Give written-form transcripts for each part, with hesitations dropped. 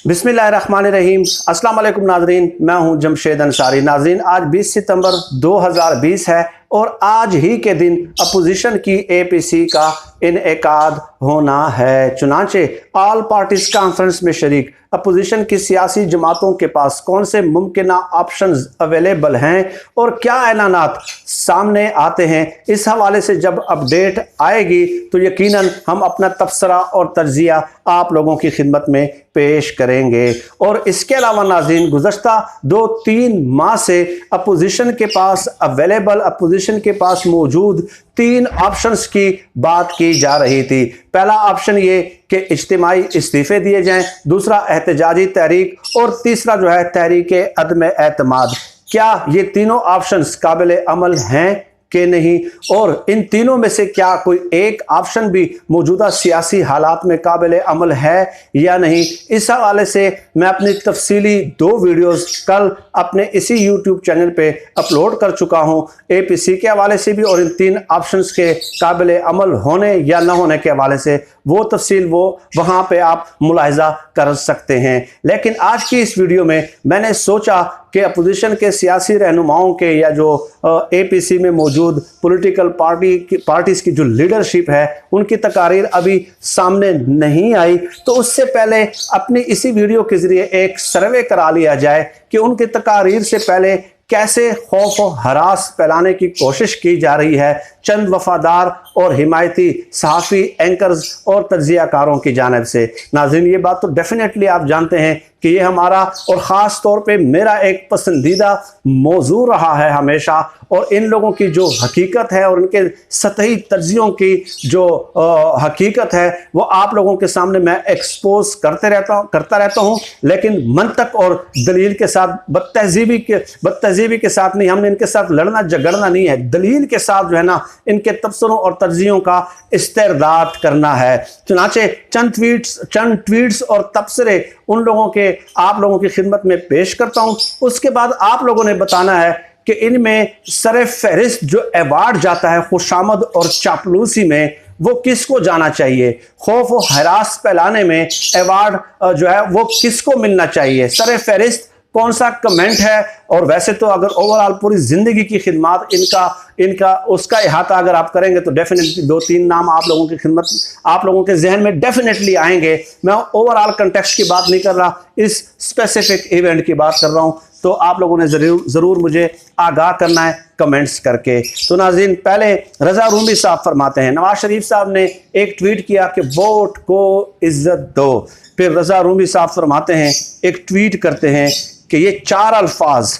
बिस्मिल्लाहिर्रहमानिर्रहीम। अस्सलाम वालेकुम नाजरीन, मैं हूं जमशेद अंसारी। नाजरीन, आज 20 सितंबर 2020 है और आज ही के दिन अपोजिशन की एपीसी का इनेकाद होना है। चुनांचे ऑल पार्टीज कॉन्फ्रेंस में शरीक अपोजिशन की सियासी जमातों के पास कौन से मुमकिना ऑप्शंस अवेलेबल हैं और क्या ऐलानात सामने आते हैं, इस हवाले से जब अपडेट आएगी तो यकीनन हम अपना तबसरा और तर्जिया आप लोगों की खिदमत में पेश करेंगे। और इसके अलावा नाज़रीन, गुज़श्ता 2-3 माह से अपोजिशन के पास अपोजिशन के पास मौजूद 3 ऑप्शंस की बात की जा रही थी। पहला ऑप्शन ये कि इज्तिमाई इस्तीफे दिए जाएं, दूसरा एहतजाजी तहरीक और तीसरा जो है तहरीक अदम एतमाद। क्या ये तीनों ऑप्शंस काबिल अमल हैं कि नहीं, और इन तीनों में से क्या कोई एक ऑप्शन भी मौजूदा सियासी हालात में काबिल अमल है या नहीं, इस हवाले से मैं अपनी तफसीली 2 वीडियोस कल अपने इसी यूट्यूब चैनल पे अपलोड कर चुका हूं, एपीसी के हवाले से भी और इन 3 ऑप्शंस के काबिल अमल होने या न होने के हवाले से। वो तफसील वहां पे आप मुलाहिजा कर सकते हैं। लेकिन आज की इस वीडियो में मैंने सोचा कि अपोजिशन के सियासी रहनुमाओं के या जो एपीसी में मौजूद पॉलिटिकल पार्टीज की जो लीडरशिप है उनकी तकारीर अभी सामने नहीं आई, तो उससे पहले अपनी इसी वीडियो के जरिए एक सर्वे करा लिया जाए कि उनकी तकारीर से पहले कैसे खौफ और हरास फैलाने की कोशिश की जा रही है चंद वफादार और हिमायती सहाफ़ी, एंकर्स और तज्जियाकारों की जानिब से। नाज़रीन, ये बात तो डेफिनेटली आप जानते हैं कि ये हमारा और ख़ास तौर पे मेरा एक पसंदीदा मौजू रहा है हमेशा, और इन लोगों की जो हकीकत है और उनके सतही तर्जियों की जो हकीकत है वो आप लोगों के सामने मैं एक्सपोज करता रहता हूँ, लेकिन मंतक और दलील के साथ, बदतहजीबी के साथ नहीं। हमने इनके साथ लड़ना झगड़ना नहीं है, दलील के साथ जो है ना इनके तबसरों और तर्जियों का इस्तेरदाद करना है। चुनाचे चंद ट्वीट्स और तबसरे उन लोगों के आप लोगों की खिदमत में पेश करता हूं, उसके बाद आप लोगों ने बताना है कि इनमें सरे फहरिस्त जो अवार्ड जाता है खुशामद और चापलूसी में वो किसको जाना चाहिए, खौफ और हरास फैलाने में अवार्ड जो है वो किसको मिलना चाहिए, सरे फहरिस्त कौन सा कमेंट है। और वैसे तो अगर ओवरऑल पूरी जिंदगी की खिदमत इनका उसका इहाता अगर आप करेंगे तो डेफिनेटली 2-3 नाम आप लोगों की खिदमत आप लोगों के जहन में डेफिनेटली आएंगे। मैं ओवरऑल कंटेक्स्ट की बात नहीं कर रहा, इस स्पेसिफिक इवेंट की बात कर रहा हूं, तो आप लोगों ने जरूर मुझे आगाह करना है कमेंट्स करके। तो नाज़रीन, पहले रजा रूमी साहब फरमाते हैं, नवाज शरीफ साहब ने एक ट्वीट किया कि वोट को इज्जत दो। फिर रजा रूमी साहब फरमाते हैं, एक ट्वीट करते हैं कि ये 4 अल्फाज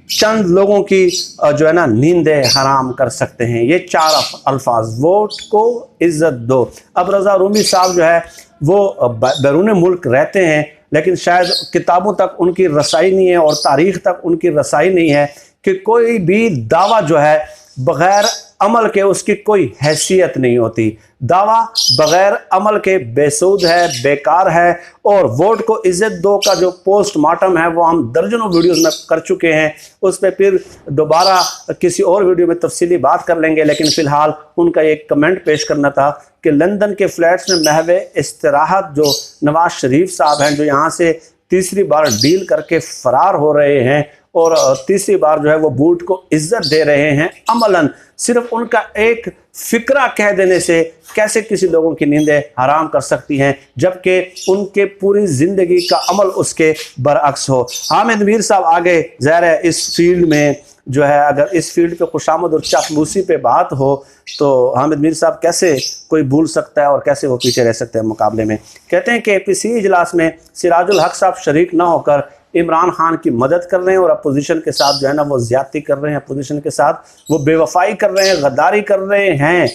चंद लोगों की जो है ना नींदें हराम कर सकते हैं। ये 4 अल्फाज, वोट को इज्जत दो। अब रजा रूमी साहब जो है वो बैरून मुल्क रहते हैं, लेकिन शायद किताबों तक उनकी रसाई नहीं है और तारीख तक उनकी रसाई नहीं है कि कोई भी दावा जो है बगैर अमल के उसकी कोई हैसियत नहीं होती। दावा बगैर अमल के बेसूद है, बेकार है। और वोट को इज्जत दो का जो पोस्टमार्टम है वो हम दर्जनों वीडियोस में कर चुके हैं, उस पर फिर दोबारा किसी और वीडियो में तफसीली बात कर लेंगे। लेकिन फिलहाल उनका एक कमेंट पेश करना था कि लंदन के फ्लैट्स में महवे इस्तिराहत जो नवाज शरीफ साहब हैं, जो यहाँ से तीसरी बार डील करके फरार हो रहे हैं और तीसरी बार जो है वो बूट को इज्जत दे रहे हैं अमलन, सिर्फ उनका एक फिक्रा कह देने से कैसे किसी लोगों की नींदें हराम कर सकती हैं, जबकि उनके पूरी जिंदगी का अमल उसके बरअक्स हो। हामिद मीर साहब आगे ज़ाहिर है इस फील्ड में जो है, अगर इस फील्ड पे खुशामद और चापलूसी पे बात हो तो हामिद मीर साहब कैसे कोई भूल सकता है और कैसे वो पीछे रह सकते हैं मुकाबले में। कहते हैं कि एपीसी इजलास में सिराजुल हक साहब शरीक ना होकर इमरान खान की मदद कर रहे हैं और अपोजिशन के साथ जो है ना वो ज्यादती कर रहे हैं, अपोजिशन के साथ वो बेवफाई कर रहे हैं, गद्दारी कर रहे हैं,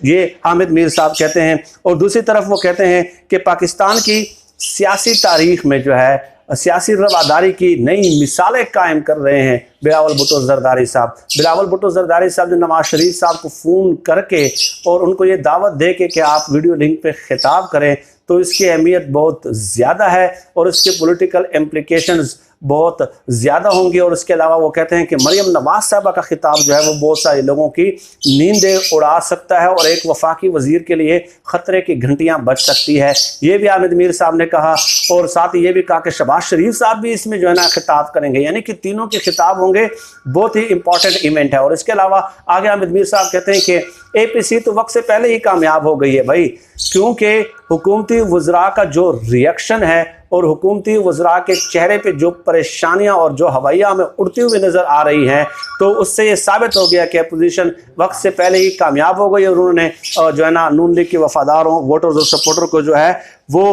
ये हामिद मीर साहब कहते हैं। और दूसरी तरफ वो कहते हैं कि पाकिस्तान की सियासी तारीख में जो है सियासी रवादारी की नई मिसालें कायम कर रहे हैं बिलावल भुट्टो जरदारी साहब। बिलावल भुट्टो जरदारी साहब जो नवाज शरीफ साहब को फ़ोन करके और उनको ये दावत दे के कि आप वीडियो लिंक पे खिताब करें, तो इसकी अहमियत बहुत ज़्यादा है और इसके पॉलिटिकल इम्प्लिकेशंस बहुत ज़्यादा होंगी। और इसके अलावा वो कहते हैं कि मरियम नवाज साहबा का खिताब जो है वो बहुत सारे लोगों की नींदें उड़ा सकता है और एक वफाकी वजीर के लिए ख़तरे की घंटियाँ बज सकती है। ये भी आमिर मीर साहब ने कहा और साथ ही ये भी कहा कि शहबाज शरीफ साहब भी इसमें जो है ना खिताब करेंगे, यानी कि तीनों के खिताब होंगे। बहुत ही इंपॉर्टेंट इवेंट है। और इसके अलावा आगे आमिर मीर साहब कहते हैं कि APC तो वक्त से पहले ही कामयाब हो गई है भाई, क्योंकि हुकूमती वज़रा का जो रिएक्शन है और हुकूमती वज़रा के चेहरे पे जो परेशानियां और जो हवाइयाँ में उड़ती हुई नज़र आ रही हैं, तो उससे ये साबित हो गया कि अपोजिशन वक्त से पहले ही कामयाब हो गई और उन्होंने जो है ना नून लीग के वफादारों, वोटर्स और सपोर्टर को जो है वो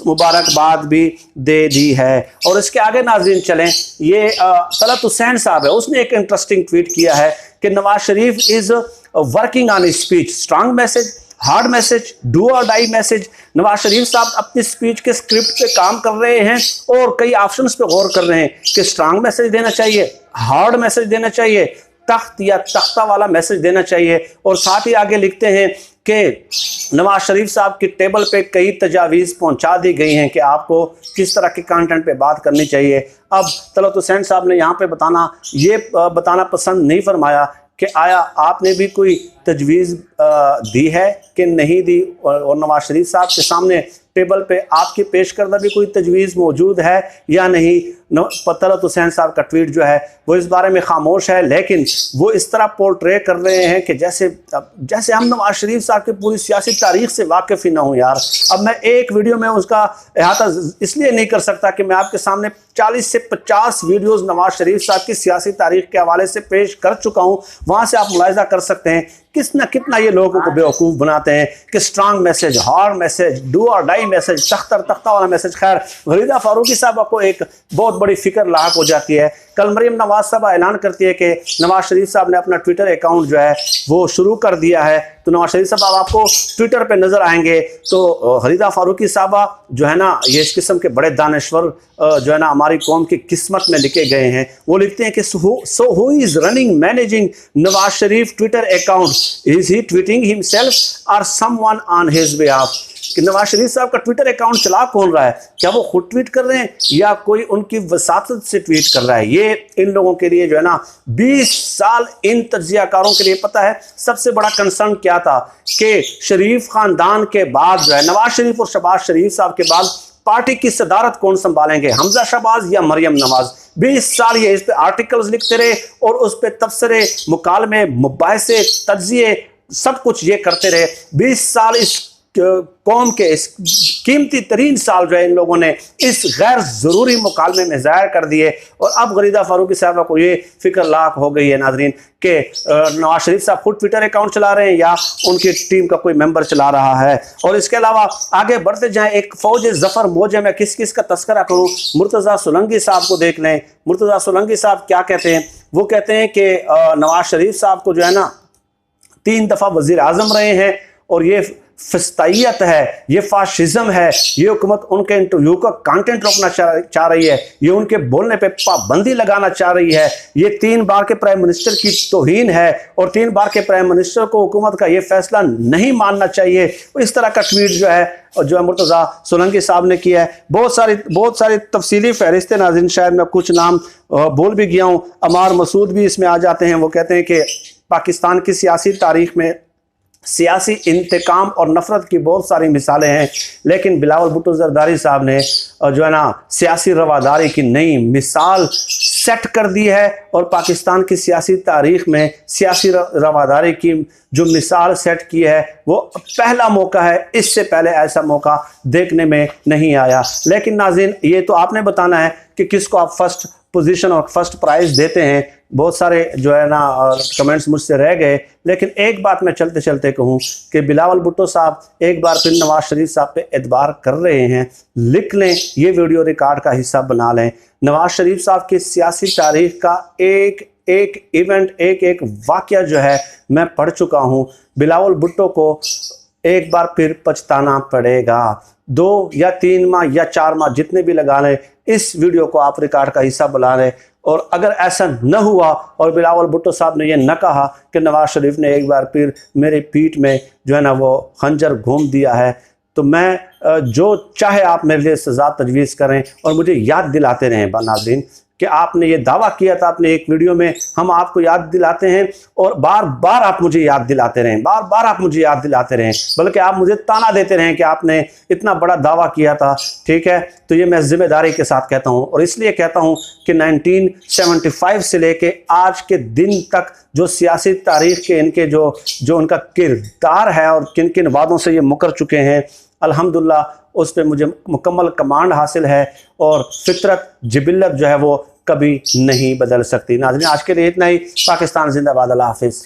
मुबारकबाद भी दे दी है। और इसके आगे नाज़रीन चलें, ये तलत हुसैन साहब है, उसने एक इंटरेस्टिंग ट्वीट किया है कि Nawaz Sharif is working on speech, strong message, hard message, do or die message. Nawaz Sharif साहब अपनी स्पीच के स्क्रिप्ट पे काम कर रहे हैं और कई ऑप्शंस पे गौर कर रहे हैं कि स्ट्रांग मैसेज देना चाहिए, हार्ड मैसेज देना चाहिए, तख्त या तख्ता वाला मैसेज देना चाहिए। और साथ ही आगे लिखते हैं कि नवाज शरीफ साहब की टेबल पे कई तजावीज़ पहुंचा दी गई हैं कि आपको किस तरह के कंटेंट पे बात करनी चाहिए। अब तलत हुसैन साहब ने यहाँ पे बताना पसंद नहीं फरमाया कि आया आपने भी कोई तजवीज़ दी है कि नहीं दी, और नवाज शरीफ साहब के सामने टेबल पे आपकी पेश करदा भी कोई तजवीज़ मौजूद है या नहीं। तलत हुसैन साहब का ट्वीट जो है वो इस बारे में खामोश है, लेकिन वो इस तरह पोर्ट्रे कर रहे हैं कि जैसे हम नवाज शरीफ साहब की पूरी सियासी तारीख से वाकिफ़ ही ना हूँ यार। अब मैं एक वीडियो में उसका अहाता इसलिए नहीं कर सकता कि मैं आपके सामने 40 से 50 वीडियोस नवाज शरीफ साहब की सियासी तारीख के हवाले से पेश कर चुका हूँ। वहाँ से आप मुलाहिजा कर सकते हैं कितना ये लोगों को बेवकूफ़ बनाते हैं कि strong message, hard message, do or die message, तख्ता वाला मैसेज। खैर, गरीदा फारूकी साहबा को एक बहुत बड़ी फिक्र लाक हो जाती है। कल मरियम नवाज साहबा ऐलान करती है कि नवाज शरीफ साहब ने अपना ट्विटर अकाउंट जो है वो शुरू कर दिया है, तो नवाज शरीफ साहब आपको ट्विटर पे नजर आएंगे। तो गरीदा फारूकी साहबा जो है ना, ये इस किस्म के बड़े दानश्वर जो है ना हमारी कौम की किस्मत में लिखे गए हैं। वो लिखते हैं कि so who is running managing Nawaz Sharif Twitter account, is he tweeting himself और समवन ऑन हिज बिहाफ। कि नवाज शरीफ साहब का ट्विटर अकाउंट चला कौन रहा है, क्या वो खुद ट्वीट कर रहे हैं या कोई उनकी वसातत से ट्वीट कर रहा है। ये इन लोगों के लिए जो है ना 20 साल इन तज्जियाकारों के लिए पता है सबसे बड़ा कंसर्न क्या था कि शरीफ खानदान के बाद जो है नवाज शरीफ और शहबाज शरीफ साहब के बाद पार्टी की सदारत कौन संभालेंगे, हमजा शहबाज या मरियम नवाज। 20 साल ये इस पे आर्टिकल्स लिखते रहे और उस पे तबसरे, मुकालमे, मुबाहिसे, तज्जिए सब कुछ ये करते रहे। 20 साल इस कौम के इस कीमती तरीन साल जो है इन लोगों ने इस गैर ज़रूरी मुकालमे में ज़ायर कर दिए। और अब गरीदा फारूकी साहबा को ये फिक्र लाक हो गई है नाजरीन कि नवाज शरीफ साहब खुद ट्विटर अकाउंट चला रहे हैं या उनकी टीम का कोई मेंबर चला रहा है। और इसके अलावा आगे बढ़ते जाएं, एक फौज जफर मौजे में किस किस का तस्करा करूं, मुर्तज़ा सोलंकी साहब को देख लें। मुर्तज़ा सोलंकी साहब क्या कहते हैं, वो कहते हैं कि नवाज शरीफ साहब को जो है ना 3 दफ़ा वज़ीर आज़म रहे हैं और ये फस्तायत है, ये फाशिज्म है, ये हुकूमत उनके इंटरव्यू का कंटेंट रोकना चाह रही है, ये उनके बोलने पे पाबंदी लगाना चाह रही है, ये 3 बार के प्राइम मिनिस्टर की तौहीन है और 3 बार के प्राइम मिनिस्टर को हुकूमत का ये फैसला नहीं मानना चाहिए। इस तरह का ट्वीट जो है मुर्तज़ा सोलंकी साहब ने किया है। बहुत सारी तफसीली फहरिस्तें नाज़रीन, शायद मैं कुछ नाम बोल भी गया हूँ। अमार मसूद भी इसमें आ जाते हैं। वो कहते हैं कि पाकिस्तान की सियासी तारीख में सियासी इंतकाम और नफरत की बहुत सारी मिसालें हैं, लेकिन बिलावल भुट्टो जरदारी साहब ने जो है ना सियासी रवादारी की नई मिसाल सेट कर दी है और पाकिस्तान की सियासी तारीख में सियासी रवादारी की जो मिसाल सेट की है वो पहला मौका है। इससे पहले ऐसा मौका देखने में नहीं आया। लेकिन नाज़रीन, ये तो आपने बताना है कि किसको आप फर्स्ट पोजीशन और फर्स्ट प्राइज़ देते हैं। बहुत सारे जो है ना कमेंट्स मुझसे रह गए, लेकिन एक बात मैं चलते चलते कहूँ कि बिलावल भुट्टो साहब एक बार फिर नवाज शरीफ साहब पे एतबार कर रहे हैं। लिख लें, ये वीडियो रिकॉर्ड का हिस्सा बना लें। नवाज शरीफ साहब की सियासी तारीख का एक इवेंट, एक वाक़या जो है मैं पढ़ चुका हूँ। बिलावल भुट्टो को एक बार फिर पछताना पड़ेगा। 2 या 3 माह या 4 माह जितने भी लगा लें, इस वीडियो को आप रिकॉर्ड का हिस्सा बना लें। और अगर ऐसा न हुआ और बिलावल भुट्टो साहब ने यह न कहा कि नवाज शरीफ ने एक बार फिर मेरे पीठ में जो है ना वो खंजर घूम दिया है, तो मैं जो चाहे आप मेरे लिए सज़ा तजवीज़ करें और मुझे याद दिलाते रहें नाज़रीन कि आपने ये दावा किया था अपने एक वीडियो में, हम आपको याद दिलाते हैं और बार बार आप मुझे याद दिलाते रहें, बार बार आप मुझे याद दिलाते रहें, बल्कि आप मुझे ताना देते रहें कि आपने इतना बड़ा दावा किया था। ठीक है, तो ये मैं जिम्मेदारी के साथ कहता हूँ और इसलिए कहता हूँ कि 1975 से लेके आज के दिन तक जो सियासी तारीख के इनके जो उनका किरदार है और किन किन वादों से ये मुकर चुके हैं, अल्हम्दुलिल्लाह उस पर मुझे मुकम्मल कमांड हासिल है और फितरत जिबिल्लत जो है वो कभी नहीं बदल सकती। नाज़रीन, आज के लिए इतना ही। पाकिस्तान जिंदाबाद। अल्लाह हाफिज़।